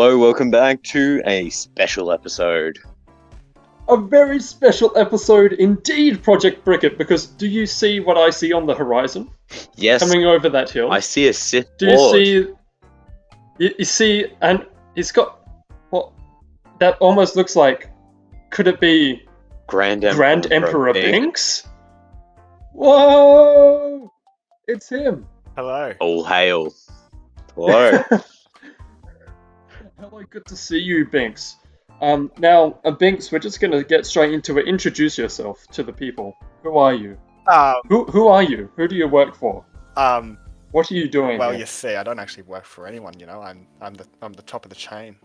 Hello, welcome back to a special episode. A very special episode indeed, Project Bricket, because do you see what I see on the horizon? Yes, Coming over that hill? I see a Sith Do you Lord. see... You see, and he's got... What? That almost looks like... Could it be... Grand Emperor Bink. Binks? Whoa! It's him! Hello. All hail. Hello. Hello, good to see you, Binks. Now, Binks, we're just gonna get straight into it. Introduce yourself to the people. Who are you? Who are you? Who do you work for? What are you doing? Well, here? you see, I don't actually work for anyone. You know, I'm the top of the chain.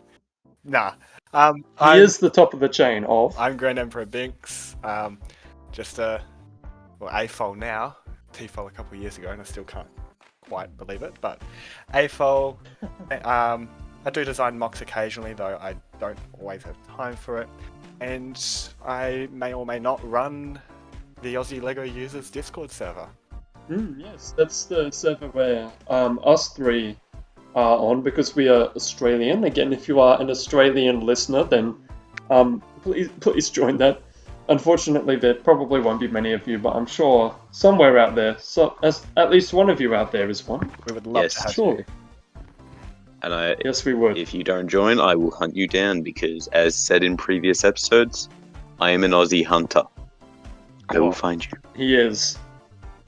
Nah. He is the top of the chain of. I'm Grandemperorbricks. Just a AFOL now. TFOL a couple of years ago, and I still can't quite believe it. But AFOL. I do design mocks occasionally, though I don't always have time for it. And I may or may not run the Aussie LEGO users Discord server. Yes, that's the server where us three are on because we are Australian. Again, if you are an Australian listener, then please join that. Unfortunately, there probably won't be many of you, but I'm sure somewhere out there, at least one of you out there is one. We would love Yes, to have Surely. you. And Yes, we would. if you don't join, I will hunt you down because, as said in previous episodes, I am an Aussie hunter. I will find you. He is.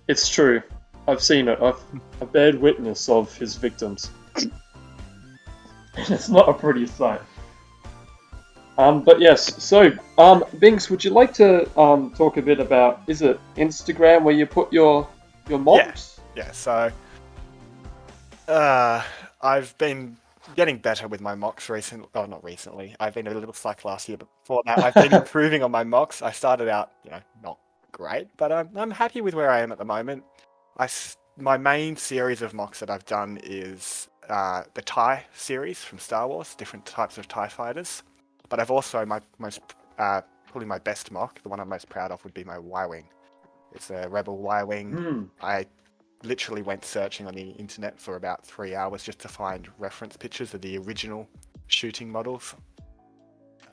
It's true. I've seen it. I bear witness of his victims. It's not a pretty sight. But yes, so, Binks, would you like to talk a bit about, is it Instagram where you put your mocks? Yeah, so I've been getting better with my mocks recently. Oh, not recently. I've been a little slack last year, but before that, I've been improving on my mocks. I started out, not great, but I'm happy with where I am at the moment. My main series of mocks that I've done is the TIE series from Star Wars, different types of TIE fighters. But I've also, probably my best mock, the one I'm most proud of, would be my Y-Wing. It's a Rebel Y-Wing. I literally went searching on the internet for about 3 hours just to find reference pictures of the original shooting models.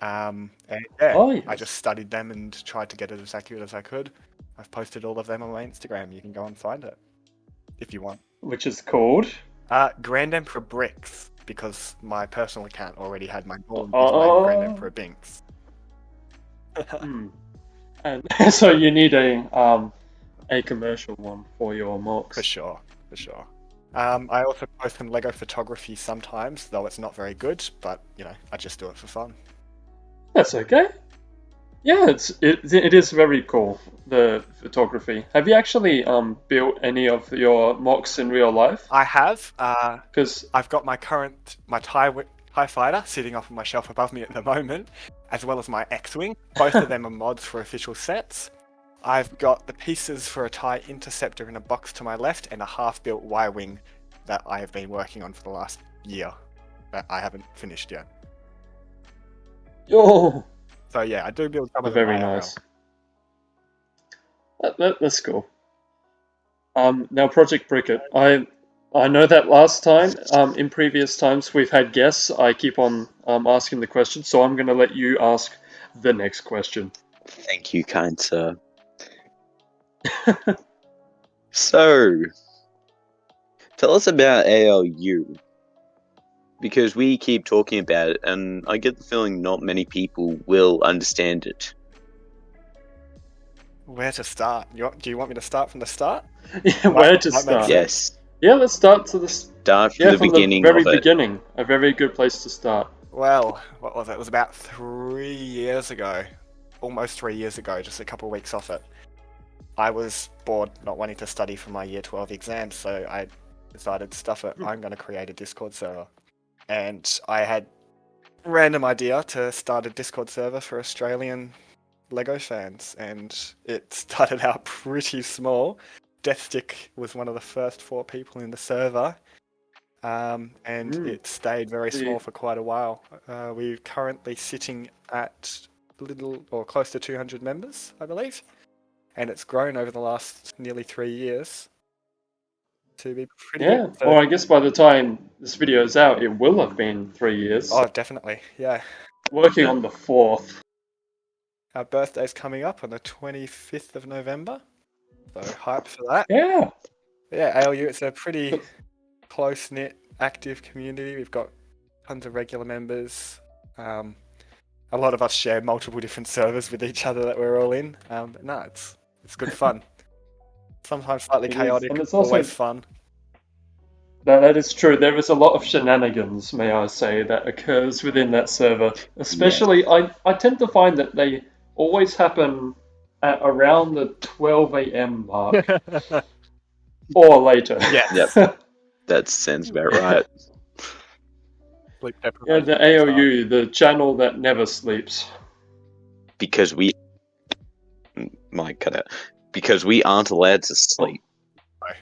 And yeah, Yes. I just studied them and tried to get it as accurate as I could. I've posted all of them on my Instagram. You can go and find it if you want. Which is called? Grandemperorbricks, because my personal account already had my name Grandemperorbricks. And so you need a commercial one for your mocks. For sure. I also post some LEGO photography sometimes, though it's not very good, but, I just do it for fun. That's okay. Yeah, it is very cool, the photography. Have you actually built any of your mocks in real life? I have. Because I've got my TIE fighter sitting off on my shelf above me at the moment, as well as my X-Wing. Both of them are mods for official sets. I've got the pieces for a TIE Interceptor in a box to my left, and a half-built Y-Wing that I have been working on for the last year, that I haven't finished yet. oh, So yeah, I do build some of them very IRL. nice. That's cool. Now Project Bricket. I know that last time, in previous times we've had guests, I keep on asking the question, so I'm going to let you ask the next question. Thank you, kind sir. So, tell us about ALU. Because we keep talking about it, and I get the feeling not many people will understand it. Where to start? Do you want me to start from the start? Yeah, where to might make start? sense. Yes, Yeah, let's start to the start from the beginning very of it. beginning. A very good place to start. Well, what was it? It was about 3 years ago. Almost 3 years ago, just a couple of weeks off it. I was bored, not wanting to study for my Year 12 exams, so I decided, stuff it, I'm going to create a Discord server. And I had a random idea to start a Discord server for Australian LEGO fans, and it started out pretty small. Deathstick was one of the first 4 people in the server, and it stayed very small for quite a while. We're currently sitting at close to 200 members, I believe, and it's grown over the last nearly 3 years. to be pretty Yeah, good. So- or I guess by the time this video is out, it will have been 3 years. oh, definitely. Yeah. Working on the 4th. Our birthday's coming up on the 25th of November. So hype for that. Yeah. Yeah, ALU, it's a pretty close-knit, active community. We've got tons of regular members. A lot of us share multiple different servers with each other that we're all in. But no, it's good fun. Sometimes slightly It is, chaotic, and it's also- always fun. No, that is true. There is a lot of shenanigans, may I say, that occurs within that server. Especially, I tend to find that they always happen at around the 12 a.m. mark or later. Yes. Yep. That sounds about right. Sleep Yeah, deprivation the as well. AOU, the channel that never sleeps. Because we might cut out. Because we aren't allowed to sleep.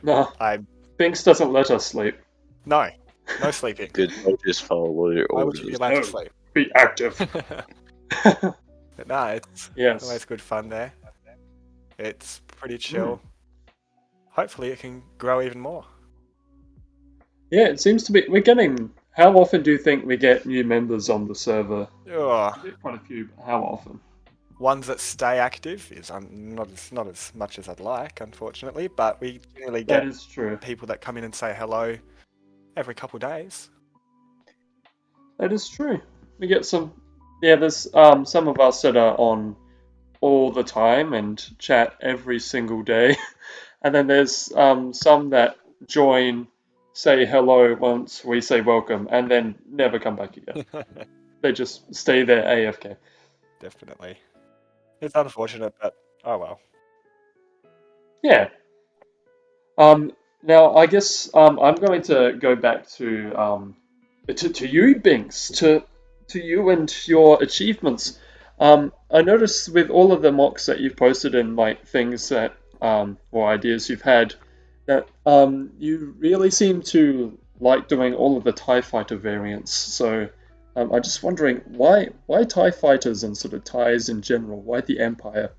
No, Binks doesn't let us sleep. No sleeping. Good soldiers follow Why would you be orders. allowed No. to sleep? Be active. But no, it's Yes. always good fun there. It's pretty chill. Hopefully it can grow even more. Yeah, it seems to be. We're getting. How often do you think we get new members on the server? Oh, We get quite a few. But how often? ones that stay active is not as much as I'd like, unfortunately, but we generally That get is true. people that come in and say hello every couple of days. That is true. We get some. Yeah, there's some of us that are on all the time and chat every single day, and then there's some that join, say hello once we say welcome, and then never come back again. They just stay there AFK. Definitely. It's unfortunate, but oh well. Yeah. Now I guess I'm going to go back to you, Binks, to you and your achievements. I noticed with all of the mocks that you've posted and like things that or ideas you've had that you really seem to like doing all of the TIE fighter variants. So I'm just wondering why TIE fighters and sort of TIEs in general? Why the Empire?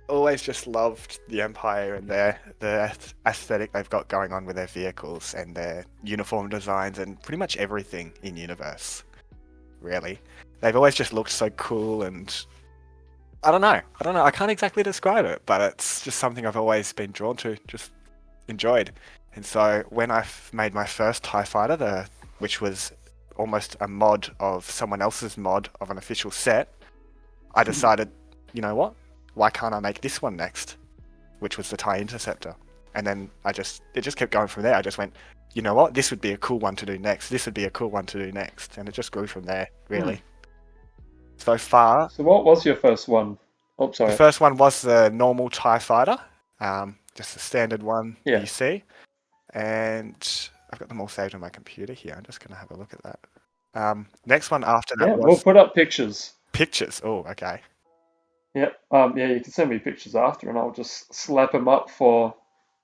Always just loved the Empire and the aesthetic they've got going on with their vehicles and their uniform designs and pretty much everything in universe. Really, they've always just looked so cool, and I don't know. I can't exactly describe it, but it's just something I've always been drawn to, just enjoyed. And so when I made my first TIE fighter, which was almost a mod of someone else's mod of an official set, I decided, you know what? Why can't I make this one next? Which was the TIE Interceptor. And then it just kept going from there. I just went, you know what? This would be a cool one to do next. This would be a cool one to do next. And it just grew from there, really. So far, So what was your first one? Oh, sorry. the first one was the normal TIE fighter. Just the standard one Yeah. you see. And I've got them all saved on my computer here. I'm just going to have a look at that. Next one after that Yeah, was we'll put up pictures. pictures. Oh, okay. Yep. Yeah, you can send me pictures after, and I'll just slap them up for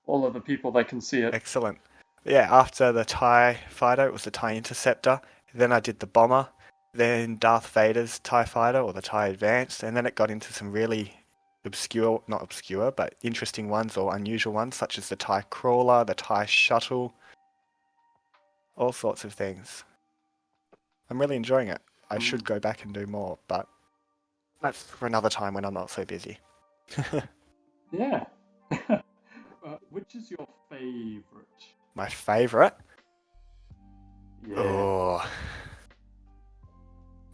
all of the people that can see it. Excellent. Yeah, after the TIE fighter, it was the TIE Interceptor. Then I did the bomber. Then Darth Vader's TIE fighter, or the TIE Advanced. And then it got into some really not obscure, but interesting ones or unusual ones, such as the TIE Crawler, the TIE Shuttle, all sorts of things. I'm really enjoying it. I should go back and do more, but that's for another time when I'm not so busy. Yeah. Which is your favorite? My favourite? Yeah. Oh.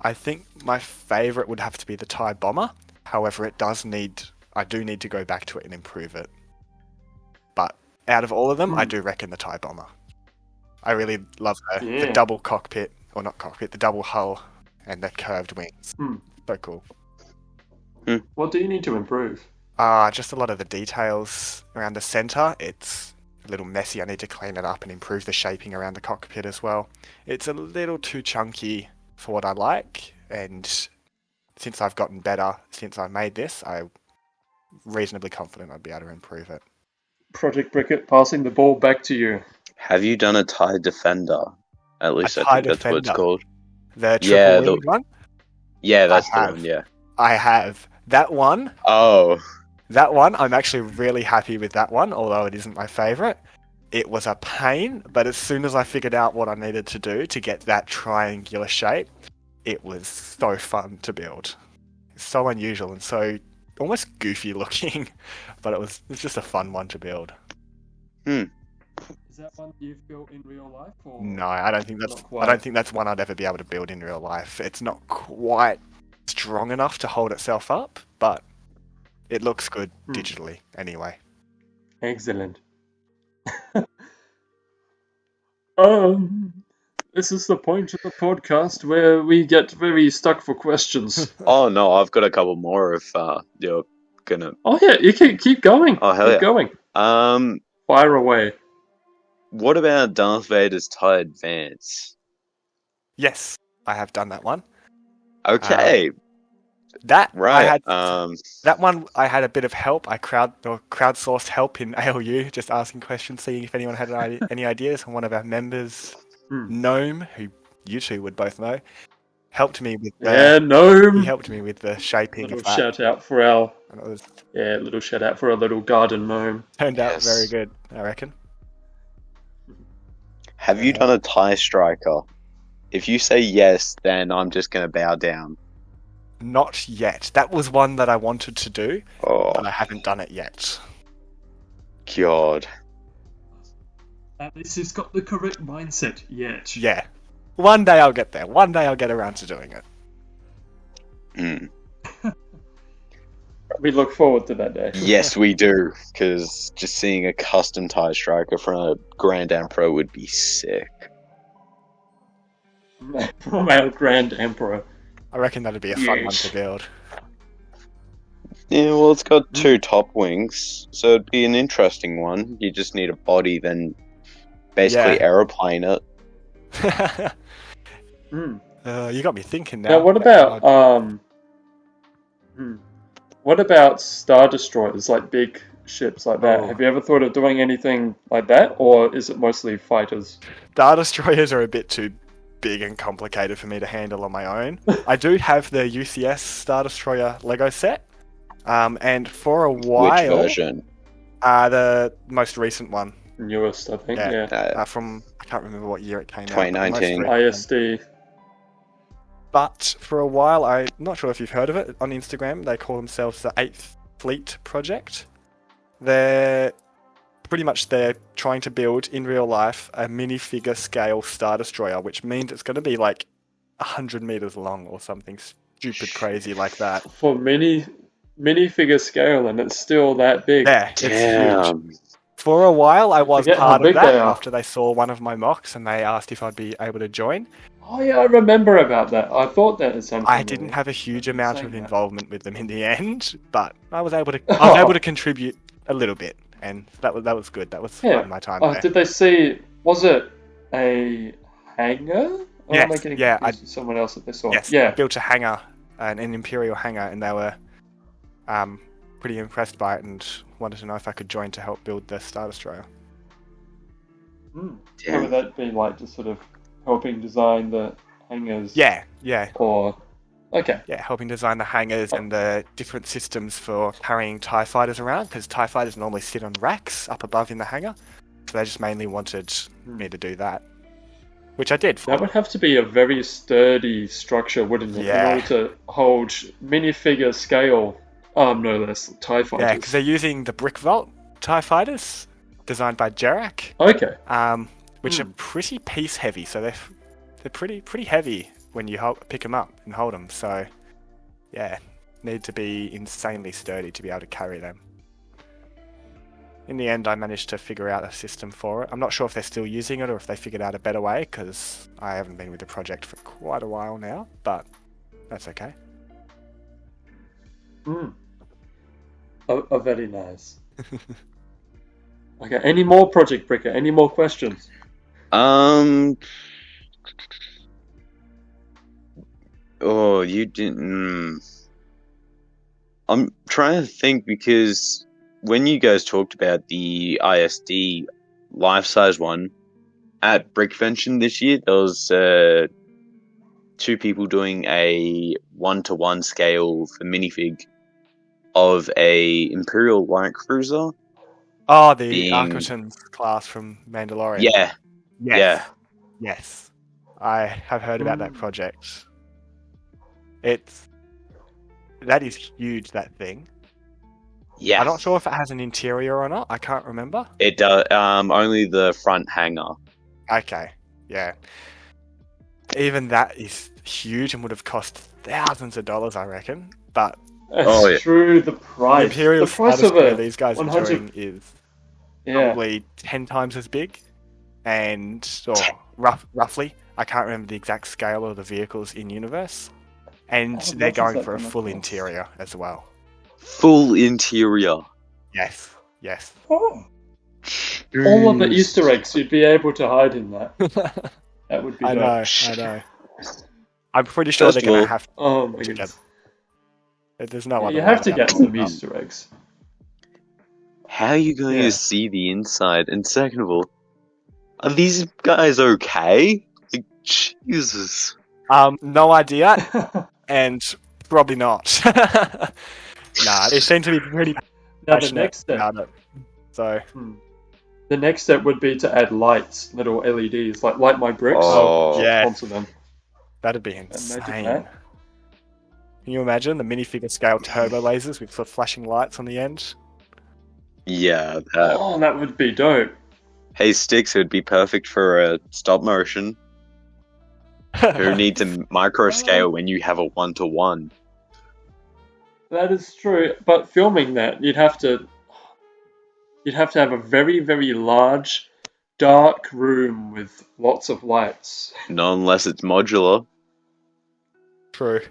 I think my favourite would have to be the TIE Bomber. However, I do need to go back to it and improve it. But out of all of them, I do reckon the TIE Bomber. I really love the double cockpit, or not cockpit, the double hull and the curved wings. So cool. What do you need to improve? Just a lot of the details around the centre. It's a little messy. I need to clean it up and improve the shaping around the cockpit as well. It's a little too chunky for what I like, and since I've gotten better since I made this, I'm reasonably confident I'd be able to improve it. Project Bricket passing the ball back to you. Have you done a TIE Defender? At least I TIE think that's what it's Defender? called. The Yeah, triple-winged one? Yeah, that's the have. one, yeah. I have. That one Oh, I'm actually really happy with that one, although it isn't my favourite. it was a pain, but as soon as I figured out what I needed to do to get that triangular shape, it was so fun to build. It's so unusual and so almost goofy looking, but it's just a fun one to build. Is that one you've built in real life? Or No, I don't think not that's one I'd ever be able to build in real life. It's not quite strong enough to hold itself up, but it looks good digitally anyway. Excellent. This is the point of the podcast where we get very stuck for questions. Oh no, I've got a couple more if you're gonna. Oh yeah, you can keep going. Oh hell keep yeah. going. Fire away. What about Darth Vader's TIE Advance? Yes, I have done that one. Okay. That Right. That one I had a bit of help. I crowdsourced help in ALU, just asking questions, seeing if anyone had any ideas. And one of our members, Gnome, who you two would both know, helped me with Gnome. He helped me with the shaping of that. Shout out for our and little shout out for a little garden gnome. Turned out very good, I reckon. Have you done a TIE Striker? If you say yes, then I'm just gonna bow down. Not yet. That was one that I wanted to do, but I haven't done it yet. God. At least he's got the correct mindset yet. Yeah. One day I'll get there. One day I'll get around to doing it. We look forward to that day. Yes, we do. Because just seeing a custom TIE Striker from a Grand Emperor would be sick. From our Grand Emperor. I reckon that'd be a fun one to build. Yeah, well, it's got two top wings, so it'd be an interesting one. You just need a body, then basically aeroplane it. You got me thinking now. Now, what about Star Destroyers, like big ships like that? Have you ever thought of doing anything like that, or is it mostly fighters? Star Destroyers are a bit too big and complicated for me to handle on my own. I do have the UCS Star Destroyer Lego set, and for a while... Which version? The most recent one. Newest, I think, from, I can't remember what year it came 2019. out. 2019. ISD. But for a while, I'm not sure if you've heard of it, on Instagram, they call themselves the 8th Fleet Project. They're trying to build, in real life, a minifigure scale Star Destroyer, which means it's going to be like 100 meters long or something stupid crazy like that. For minifigure scale, and it's still that big. Yeah, it's huge. For a while, I was part of that after they saw one of my mocks and they asked if I'd be able to join. Oh yeah, I remember about that. I thought that was something. I didn't have a huge amount of involvement with them in the end, but I was able to contribute a little bit, and that was good. That was fun, my time there. Did they see? Was it a hangar? Or am I getting confused with someone else that they saw? Yes, I built a hangar, an Imperial hangar, and they were pretty impressed by it and wanted to know if I could join to help build the Star Destroyer. So would that be like just sort of helping design the hangars? Yeah. Or helping design the hangars and the different systems for carrying TIE fighters around, because TIE fighters normally sit on racks up above in the hangar. So they just mainly wanted me to do that, which I did. That would have to be a very sturdy structure, wouldn't it? Yeah. In order to hold minifigure scale, no less, TIE fighters. Yeah, because they're using the Brick Vault TIE fighters, designed by Jarak. Okay. Which are pretty piece heavy, so they're pretty heavy when you pick them up and hold them. So, yeah, need to be insanely sturdy to be able to carry them. In the end, I managed to figure out a system for it. I'm not sure if they're still using it or if they figured out a better way, because I haven't been with the project for quite a while now, but that's okay. Oh, very nice. Okay, any more Project Bricker? Any more questions? Oh, you didn't. I'm trying to think, because when you guys talked about the ISD life-size one at Brickvention this year, there was two people doing a 1-to-1 scale for minifig of a Imperial Light Cruiser Oh, the being... Arquitans class from Mandalorian. Yeah, Yes. yeah. Yes. I have heard about that project. That is huge, that thing. Yeah. I'm not sure if it has an interior or not. I can't remember. It does. Only the front hangar. Okay. Yeah. Even that is huge and would have cost thousands of dollars, I reckon. But It's true. The the price. Imperial The price of stratosphere a these guys are 100 doing is Yeah. probably 10 times as big. Or roughly. I can't remember the exact scale of the vehicles in universe. And How they're much is going that for a gonna full cost? interior as well. Full interior. Yes. Yes. Oh. All of the Easter eggs you'd be able to hide in that. That would be I dope. know. I'm pretty sure First they're of going all- to have Oh my to get. goodness. There's no other You way have to about get it. some Easter eggs. How are you going Yeah. to see the inside? And second of all, are these guys okay? Like, Jesus. No idea, and probably not. Nah, they seem to be pretty Now the passionate next step. about it. So, The next step would be to add lights, little LEDs, like light my bricks Oh. yeah, onto them. that'd be Imagine insane. that. Can you imagine the minifigure scale turbo lasers with sort of flashing lights on the end? Yeah. Oh, that would be dope. Hey, Sticks, it would be perfect for a stop motion. Who needs a micro scale when you have a 1-to-1? That is true, but filming that, you'd have to have a very, very large, dark room with lots of lights. Not unless it's modular. True.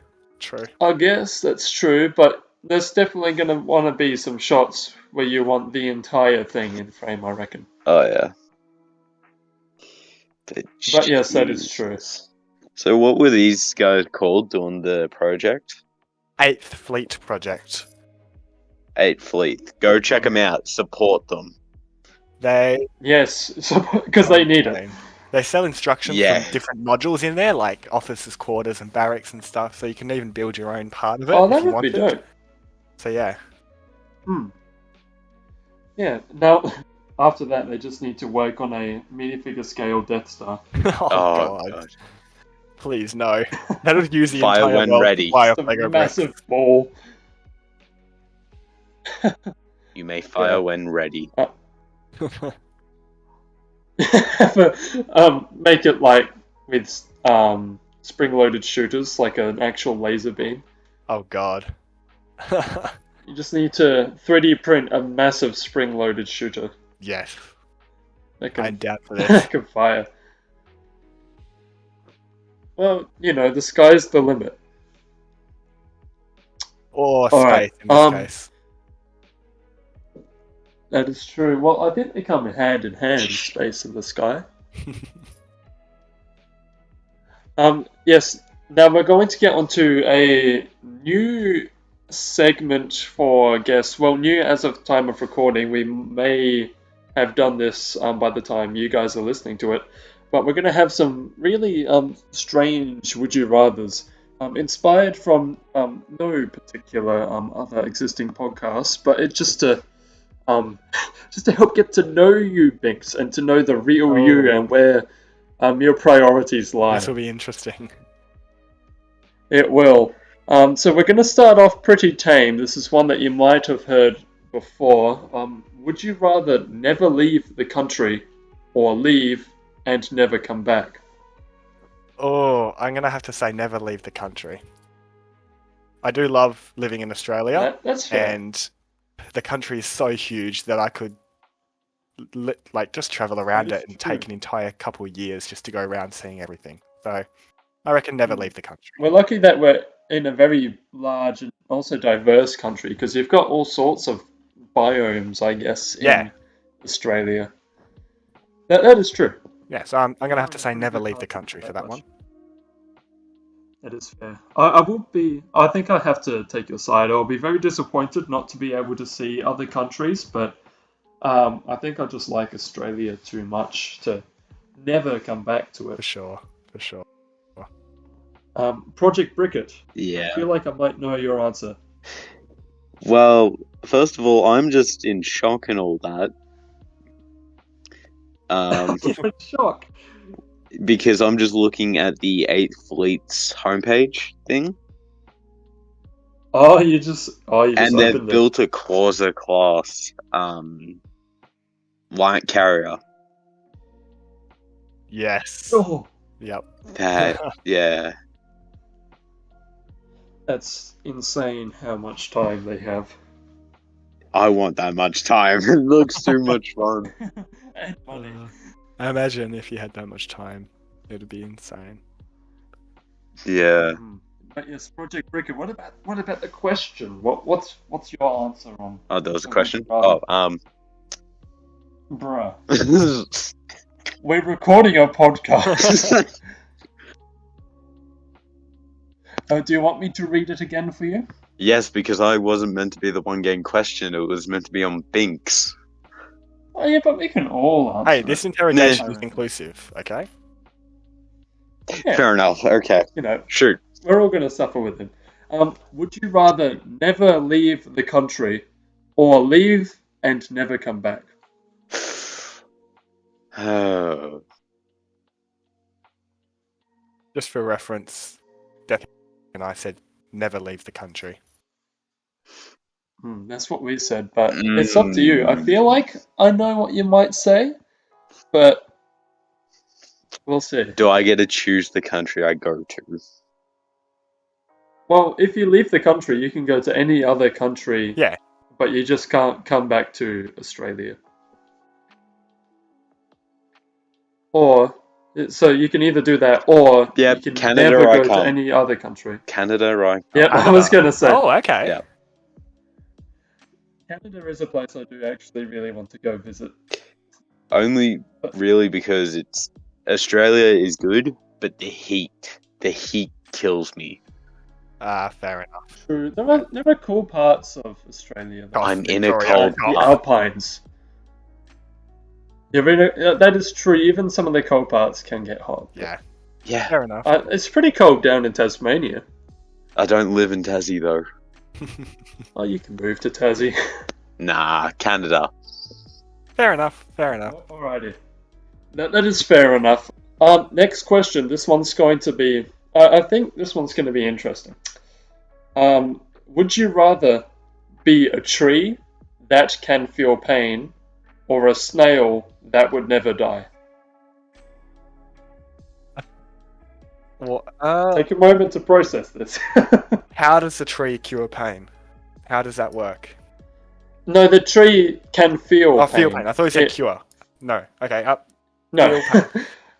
I guess that's true, but there's definitely going to want to be some shots where you want the entire thing in frame, I reckon. Oh, yeah. But yes, that is true. So what were these guys called doing the project? 8th Fleet Project. 8th Fleet. Go check them out. Support them. Yes, because they need it. They sell instructions Yeah. from different modules in there, like officers' quarters and barracks and stuff, so you can even build your own part of it Oh, if that you would be wanted. dope. So yeah. Yeah, now, after that, they just need to work on a minifigure scale Death Star. Oh, God. Please, no. That'll use the Fire entire when world ready. to fire It's a Lego bricks. massive ball. You may fire Yeah. when ready. Make it like with spring-loaded shooters, like an actual laser beam. Oh, God. You just need to 3D print a massive spring-loaded shooter Yes. that I'm can, down for that this. can fire. Well, the sky's the limit. Or All space right, in this case. That is true. Well, I think they come hand in hand, space and the sky. Yes, now we're going to get onto a new segment for guests. Well, new as of time of recording. We may have done this by the time you guys are listening to it. But we're going to have some really strange would you rathers, inspired from no particular other existing podcasts, but it just to help get to know you, Binks, and to know the real you and where your priorities lie. This will be interesting. It will. So we're going to start off pretty tame. This is one that you might have heard before. Would you rather never leave the country or leave and never come back? Oh, I'm going to have to say never leave the country. I do love living in Australia. That's fair. And the country is so huge that I could just travel around That is it and true. take an entire couple of years just to go around seeing everything. So I reckon never leave the country. We're lucky that we're in a very large and also diverse country because you've got all sorts of biomes, I guess, in Australia. That is true. Yeah, so I'm going to have to say never leave the country for that one. That is fair. I will be. I think I have to take your side. I'll be very disappointed not to be able to see other countries, but I think I just like Australia too much to never come back to it. For sure. Project Bricket. Yeah. I feel like I might know your answer. Well, first of all, I'm just in shock and all that. What a shock. Because I'm just looking at the 8th Fleet's homepage thing, You just and they've opened it. built a Causa class light carrier. Yes. Oh, Yep. That yeah, that's insane how much time they have. I want that much time. It looks too much fun. And money. I imagine if you had that much time, it'd be insane. Yeah. But yes, Project Bricker. What about the question? What's your answer on? Oh, there was a on question. rather- Oh, Bruh, we're recording a podcast. Do you want me to read it again for you? yes, because I wasn't meant to be the one getting questioned. It was meant to be on Binks. Oh yeah, but we can all answer. Hey, this interrogation Nah. is inclusive, okay? Yeah. Fair enough. Okay, You know, shoot. we're all going to suffer with it. Would you rather never leave the country, or leave and never come back? Oh, Just for reference, Death and I said never leave the country. That's what we said, but it's up to you. I feel like I know what you might say, but we'll see. do I get to choose the country I go to? Well, if you leave the country, you can go to any other country. Yeah. But you just can't come back to Australia. Or, so you can either do that, or Yep, you can Canada never I go to come. any other country. Canada, right? Yep, I was going to say. Oh, okay. Yeah. Canada is a place I do actually really want to go visit. Only really because it's Australia is good, but the heat kills me. Fair enough. True. There are cool parts of Australia. Oh, I'm in a Victoria, cold The part. Alpines. That is true. Even some of the cold parts can get hot. Yeah, Yeah, fair enough. It's pretty cold down in Tasmania. I don't live in Tassie though. Oh, you can move to Tassie. Nah, Canada. Fair enough. Fair enough. Alrighty. That is fair enough. Next question. This one's going to be... I think this one's going to be interesting. Would you rather be a tree that can feel pain, or a snail that would never die? Well, Take a moment to process this. how does the tree cure pain? How does that work? No, the tree can feel Oh, pain. feel pain. I thought you said It- cure. No. Okay. No.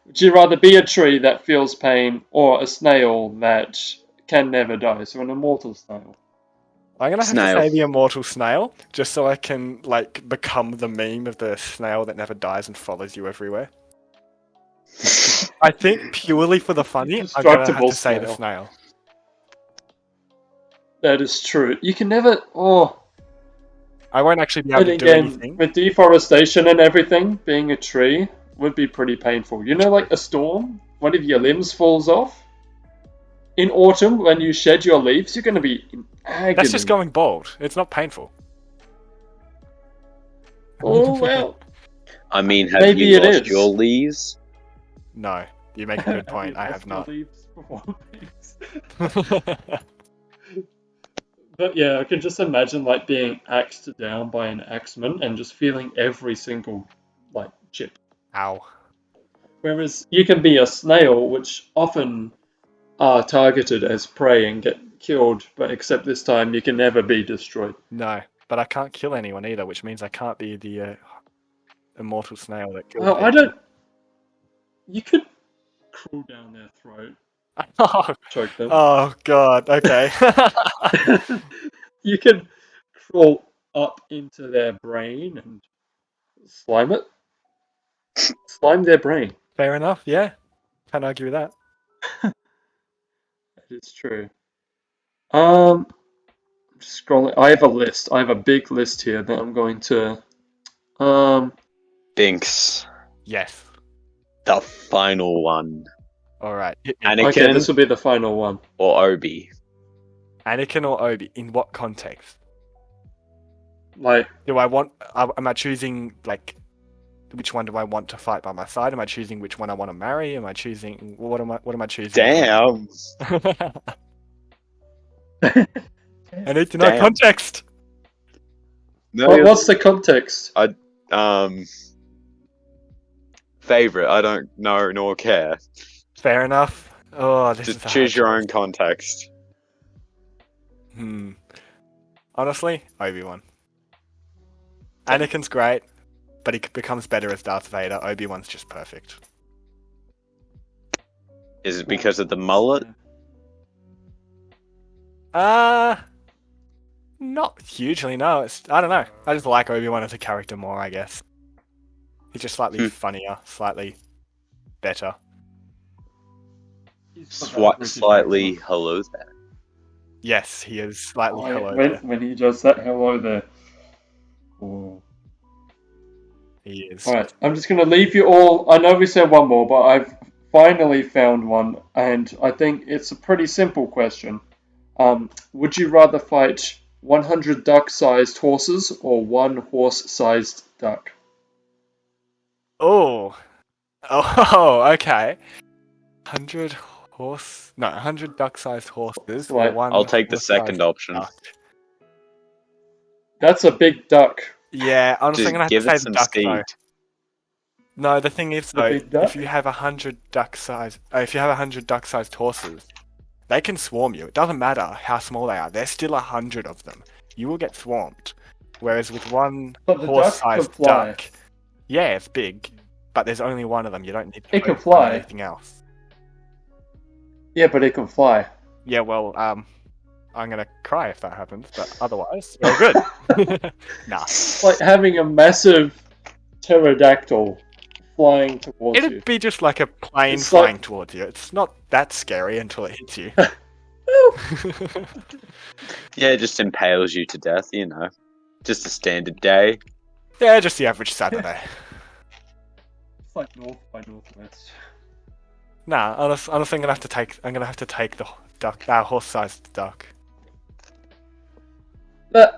Would you rather be a tree that feels pain, or a snail that can never die? So an immortal snail. I'm gonna have Snail. to say the immortal snail, just so I can become the meme of the snail that never dies and follows you everywhere. I think purely for the funny, I'm gonna have Indestructible to say the snail. snail. That is true. You can never... Oh, I won't actually be able and to do again, anything. with deforestation and everything, being a tree would be pretty painful. You know, like a storm, one of your limbs falls off. In autumn, when you shed your leaves, you're going to be in agony. That's just going bald. It's not painful. Oh, well. I mean, have Maybe you it lost is. your leaves? No, you make a good point. I have not. Leaves before leaves. But yeah, I can just imagine like being axed down by an axeman and just feeling every single like chip. Ow. Whereas you can be a snail, which often are targeted as prey and get killed, but except this time you can never be destroyed. No, but I can't kill anyone either, which means I can't be the immortal snail that kills Well, I people. don't. You could crawl down their throat, Oh, choke them. oh god. Okay. You could crawl up into their brain and slime it. Slime their brain. Fair enough. Yeah. Can't argue with that. That is true. Just scrolling. I have a list. I have a big list here that I'm going to. Binks. Yes. The final one. All right. Hit me. Anakin Okay, this will be the final one. or Obi? Anakin or Obi? In what context? Like, Do I want? Am I choosing which one do I want to fight by my side? Am I choosing which one I want to marry? Am I choosing what am I choosing? Damn. I need to know Damn. context. No, What's the context? favorite. I don't know nor care. Fair enough. Oh, this is Just a choose hard your choice. own context. Honestly, Obi-Wan. Anakin's great, but he becomes better as Darth Vader. Obi-Wan's just perfect. Is it because of the mullet? Not hugely, no. I don't know. I just like Obi-Wan as a character more, I guess. He's just slightly funnier, slightly better. Slightly hello there. Yes, he is slightly hello when, there. when he does that hello there. Oh. He is. Alright, I'm just going to leave you all. I know we said one more, but I've finally found one, and I think it's a pretty simple question. Would you rather fight 100 duck-sized horses or one horse-sized duck? Oh, okay. 100 duck-sized horses or Right. one. I'll take the horse-sized second option. duck. That's a big duck. Yeah, honestly, Just I'm gonna have give to say it the some duck speed. though. No, the thing is The though, big duck? if you have 100 duck-sized horses, they can swarm you. It doesn't matter how small they are. There's still 100 of them. You will get swarmed. Whereas with one But the duck horse-sized can fly. duck, yeah, it's big, but there's only one of them. You don't need to It can focus on fly. anything else. Yeah, but it can fly. Yeah, well, I'm gonna cry if that happens, but otherwise, we're good. Nah. It's like having a massive pterodactyl flying towards you. It'd be just like a plane It's like- flying towards you. It's not that scary until it hits you. Yeah, it just impales you to death, you know. Just a standard day. Yeah, just the average Saturday. It's like North by Northwest. Nah, honestly, I'm gonna have to take the duck, horse-sized duck.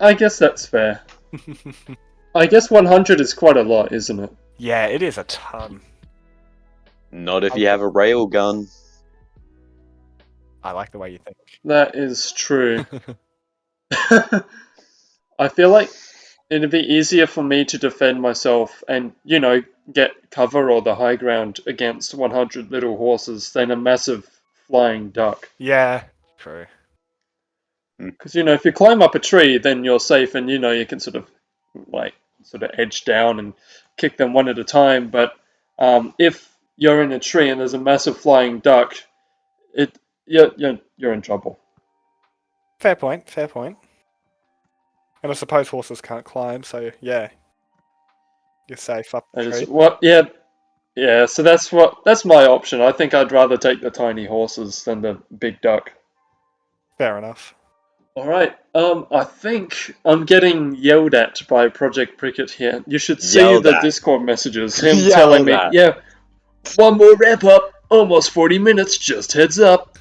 I guess that's fair. I guess 100 is quite a lot, isn't it? Yeah, it is a ton. Not if you have a rail gun. I like the way you think. That is true. I feel like it'd be easier for me to defend myself and, get cover or the high ground against 100 little horses than a massive flying duck. Yeah, true. Because, if you climb up a tree, then you're safe and, you can sort of edge down and kick them one at a time. But if you're in a tree and there's a massive flying duck, you're in trouble. Fair point. And I suppose horses can't climb, so yeah, you're safe up the tree. Yeah. So that's my option. I think I'd rather take the tiny horses than the big duck. Fair enough. All right. I think I'm getting yelled at by Project Cricket here. You should see Yelled the at. Discord messages. Him Yelled telling me, at. yeah, one more wrap up. Almost 40 minutes. Just heads up.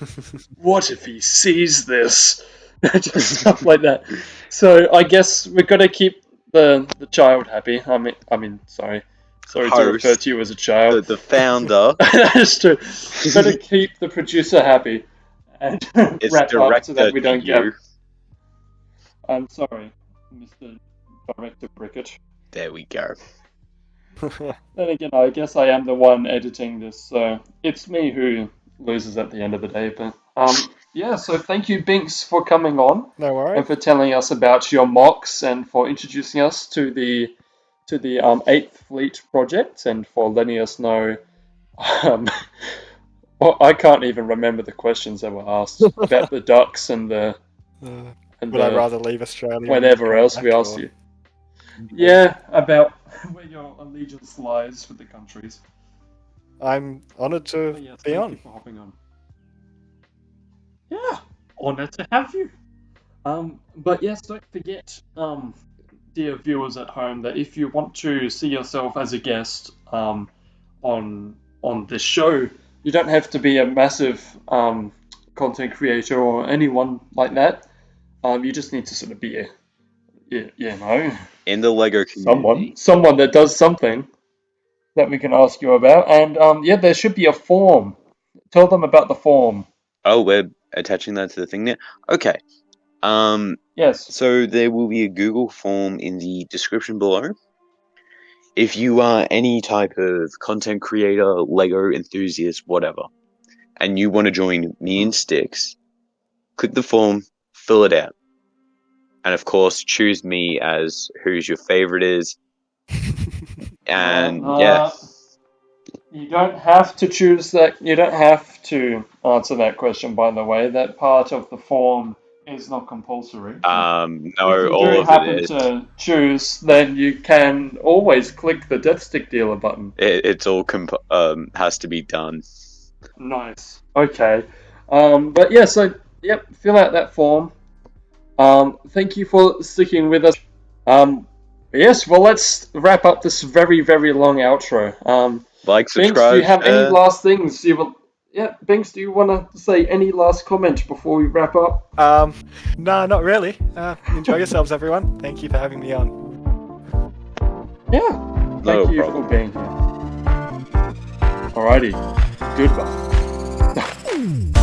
What if he sees this? Just stuff like that. So I guess we've got to keep the child happy. I mean, sorry to Host. refer to you as a child. The founder. That's true. Got to keep the producer happy and It's wrap up so directed that we to don't you. get. I'm sorry, Mr. Director Brickett. There we go. Then again, I guess I am the one editing this, so it's me who loses at the end of the day. But yeah. So thank you, Binks, for coming on No worries. and for telling us about your mocks and for introducing us to the 8th Fleet project and for letting us know. Well, I can't even remember the questions that were asked about the ducks and the. Would I rather leave Australia? Whatever and come else back, we asked or- you. Yeah, about where your allegiance lies with the countries. I'm honoured to But yes, be thank on. you for hopping on. Yeah, honoured to have you. But yes, don't forget, dear viewers at home, that if you want to see yourself as a guest on this show, you don't have to be a massive content creator or anyone like that. You just need to sort of be In the LEGO community. someone that does something. that we can ask you about. And yeah, there should be a form. Tell them about the form. Oh, we're attaching that to the thing now. Okay. Yes. So there will be a Google form in the description below. If you are any type of content creator, Lego enthusiast, whatever, and you want to join me and Sticks, click the form, fill it out, and of course choose me as who's your favorite is. And yeah, You don't have to choose that. You don't have to answer that question, by the way. That part of the form is not compulsory. If no, you all do of it happen is. to choose, then you can always click the Death Stick dealer button. It's all has to be done. Nice. Okay. But yeah, so yep, fill out that form. Thank you for sticking with us. Yes, well, let's wrap up this very, very long outro. Like, Binks, do subscribe, you have any share. last things you will? Yeah, Binks, do you want to say any last comment before we wrap up? No, not really. Enjoy yourselves, everyone. Thank you for having me on. Yeah. No Thank you problem. for being here. Alrighty. Goodbye.